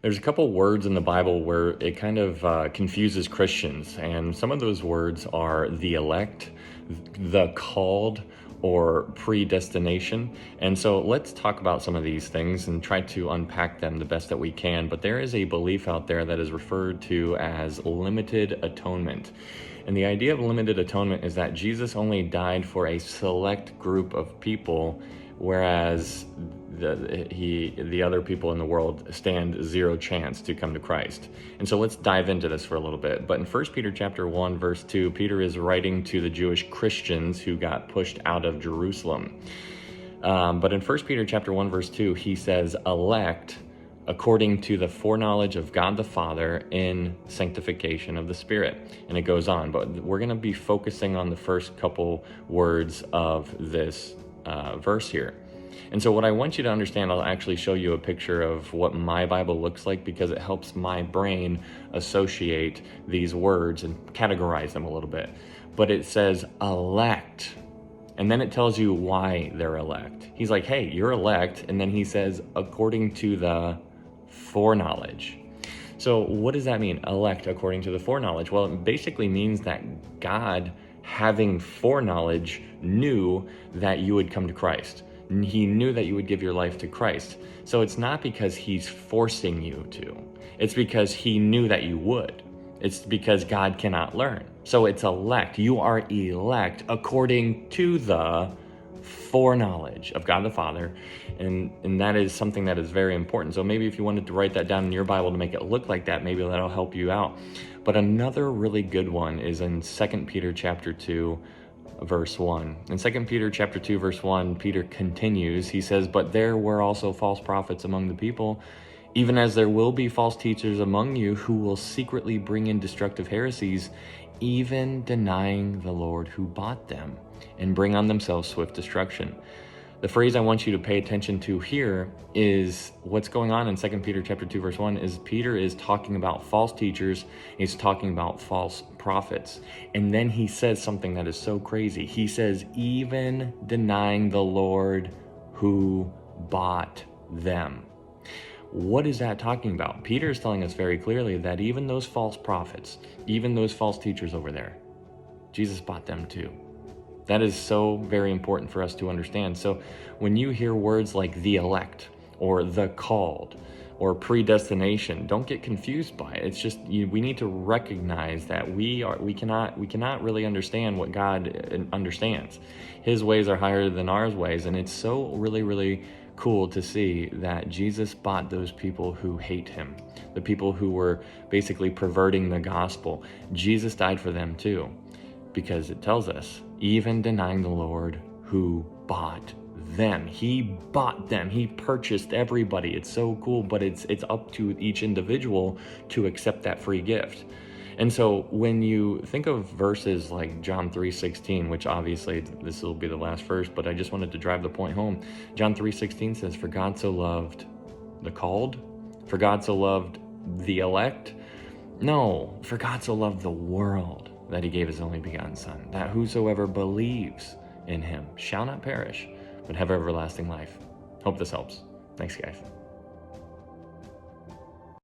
There's a couple words in the Bible where it kind of confuses Christians, and some of those words are the elect, the called, or predestination. And so let's talk about some of these things and try to unpack them the best that we can. But there is a belief out there that is referred to as limited atonement. And the idea of limited atonement is that Jesus only died for a select group of people, whereas the other people in the world stand zero chance to come to Christ. And so let's dive into this for a little bit. But in 1 Peter chapter 1, verse 2, Peter is writing to the Jewish Christians who got pushed out of Jerusalem. But in 1 Peter chapter 1, verse 2, he says, elect according to the foreknowledge of God the Father in sanctification of the Spirit. And it goes on, but we're going to be focusing on the first couple words of this verse here. And so what I want you to understand, I'll actually show you a picture of what my Bible looks like, because it helps my brain associate these words and categorize them a little bit. But it says elect, and then it tells you why they're elect. He's like, hey, you're elect. And then he says, according to the foreknowledge. So what does that mean, elect according to the foreknowledge? Well, it basically means that God, having foreknowledge, knew that you would come to Christ. He knew that you would give your life to Christ. So it's not because he's forcing you to. It's because he knew that you would. It's because God cannot learn. So it's elect. You are elect according to the foreknowledge of God the Father. And that is something that is very important. So maybe if you wanted to write that down in your Bible to make it look like that, maybe that'll help you out. But another really good one is in 2 Peter chapter 2, verse 1. In 2 Peter chapter 2, verse 1, Peter continues. He says, but there were also false prophets among the people, even as there will be false teachers among you who will secretly bring in destructive heresies, even denying the Lord who bought them, and bring on themselves swift destruction. The phrase I want you to pay attention to here is what's going on in 2 Peter chapter 2, verse 1 is Peter is talking about false teachers. He's talking about false prophets. And then he says something that is so crazy. He says, even denying the Lord who bought them. What is that talking about? Peter is telling us very clearly that even those false prophets, even those false teachers over there, Jesus bought them too. That is so very important for us to understand. So when you hear words like the elect or the called or predestination, don't get confused by it. It's just we need to recognize that we cannot really understand what God understands. His ways are higher than our ways, and it's so really cool to see that Jesus bought those people who hate him, the people who were basically perverting the gospel. Jesus died for them too, because it tells us, even denying the Lord who bought them. He bought them. He purchased everybody. It's so cool, but it's up to each individual to accept that free gift. And so when you think of verses like John 3:16, which obviously this will be the last verse, but I just wanted to drive the point home. John 3:16 says, for God so loved the called, for God so loved the elect. No, for God so loved the world that he gave his only begotten Son, that whosoever believes in him shall not perish, but have everlasting life. Hope this helps. Thanks, guys.